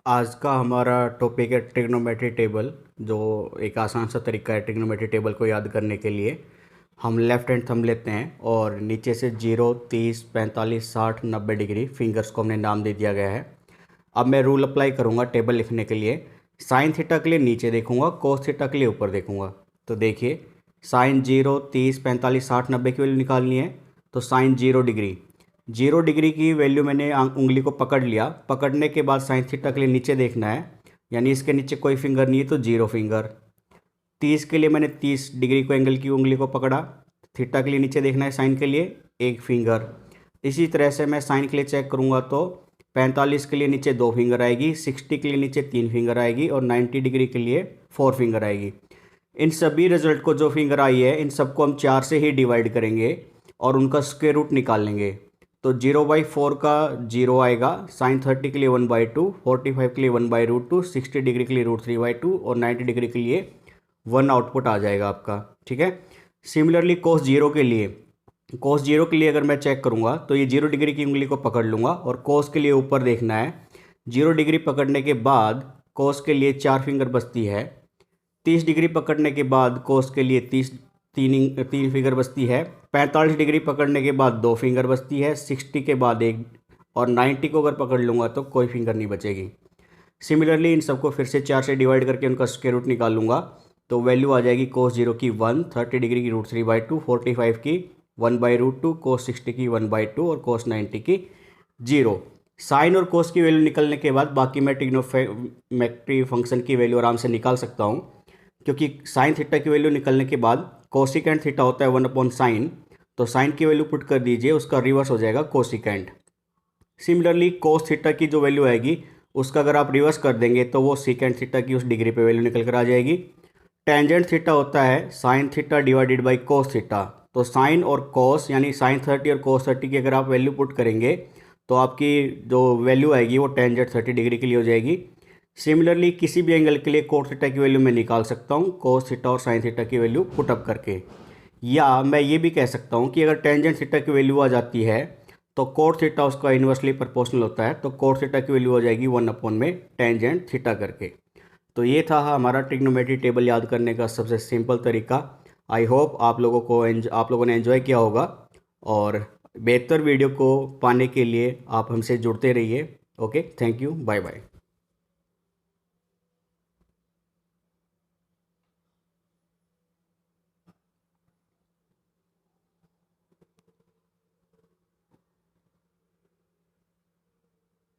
आज का हमारा टॉपिक है ट्रिग्नोमेट्री टेबल। जो एक आसान सा तरीका है ट्रिग्नोमेट्री टेबल को याद करने के लिए। हम लेफ़्ट हैंड थंब लेते हैं और नीचे से 0, 30, 45, 60, 90 डिग्री फिंगर्स को हमने नाम दे दिया गया है। अब मैं रूल अप्लाई करूँगा टेबल लिखने के लिए। साइन थीटा के लिए नीचे देखूँगा, कोस थीटा के लिए ऊपर देखूँगा। तो देखिए, साइन 0, 30, 45, 60, 90 की वैल्यू निकालनी है। तो साइन 0 डिग्री, 0 डिग्री की वैल्यू मैंने उंगली को पकड़ लिया। पकड़ने के बाद साइन थीटा के लिए नीचे देखना है, यानी इसके नीचे कोई फिंगर नहीं है तो 0 फिंगर। 30 के लिए मैंने 30 डिग्री को एंगल की उंगली को पकड़ा। थीटा के लिए नीचे देखना है, साइन के लिए 1 फिंगर। इसी तरह से मैं साइन के लिए चेक करूँगा तो 45 के लिए नीचे 2 फिंगर आएगी, 60 के लिए नीचे 3 फिंगर आएगी और 90 डिग्री के लिए 4 फिंगर आएगी। इन सभी रिजल्ट को जो फिंगर आई है इन सबको हम 4 से ही डिवाइड करेंगे और उनका स्क्वायर रूट निकाल लेंगे। तो 0/4 का 0 आएगा, साइन 30 के लिए 1/2, 45 के लिए 1/√2, 60 डिग्री के लिए √3/2 और 90 डिग्री के लिए 1 आउटपुट आ जाएगा आपका। ठीक है। सिमिलरली कोस 0 के लिए अगर मैं चेक करूँगा तो ये 0 डिग्री की उंगली को पकड़ लूँगा और कोस के लिए ऊपर देखना है। 0 डिग्री पकड़ने के बाद कोस के लिए 4 फिंगर बचती है। 30 डिग्री पकड़ने के बाद कोस के लिए 3 फिंगर बचती है। 45 डिग्री पकड़ने के बाद 2 फिंगर बचती है। 60 के बाद 1 और 90 को अगर पकड़ लूँगा तो कोई फिंगर नहीं बचेगी। सिमिलरली इन सबको फिर से 4 से डिवाइड करके उनका स्क्वायर रूट निकाल लूँगा तो वैल्यू आ जाएगी कोस 0 की 1, 30 डिग्री की √3/2, 45 की 1/√2, कोस 60 की 1/2 और कोस 90 की 0। साइन और कोस की वैल्यू निकलने के बाद बाकी मैं ट्रिग्नोमेट्री फंक्शन की वैल्यू आराम से निकाल सकता हूँ, क्योंकि साइन थीटा की वैल्यू निकलने के बाद कोसिकेंट थीटा होता है 1/sin। तो साइन की वैल्यू पुट कर दीजिए, उसका रिवर्स हो जाएगा कोसिकेंट। सिमिलरली कोस थीटा की जो वैल्यू आएगी उसका अगर आप रिवर्स कर देंगे तो वो सीकेंट थीटा की उस डिग्री पे वैल्यू निकल कर आ जाएगी। टेंजेंट थीटा होता है sine theta divided by cos theta. तो साइन और कोस यानी साइन 30 और कोस 30 की अगर आप वैल्यू पुट करेंगे तो आपकी जो वैल्यू आएगी वो टेंजेंट 30 डिग्री के लिए हो जाएगी। सिमिलरली किसी भी एंगल के लिए कोट थीटा की वैल्यू मैं निकाल सकता हूँ कोस थीटा और साइन थीटा की वैल्यू पुटअप करके। या मैं ये भी कह सकता हूँ कि अगर टेंजेंट थीटा की वैल्यू आ जाती है तो कोट थीटा उसका इन्वर्सली प्रोपोर्शनल होता है, तो कोट थीटा की वैल्यू हो जाएगी 1 में टेंजेंट थीटा करके। तो ये था हमारा ट्रिग्नोमेट्री टेबल याद करने का सबसे सिंपल तरीका। आई होप आप लोगों ने एंजॉय किया होगा और बेहतर वीडियो को पाने के लिए आप हमसे जुड़ते रहिए। Okay, thank you, bye bye.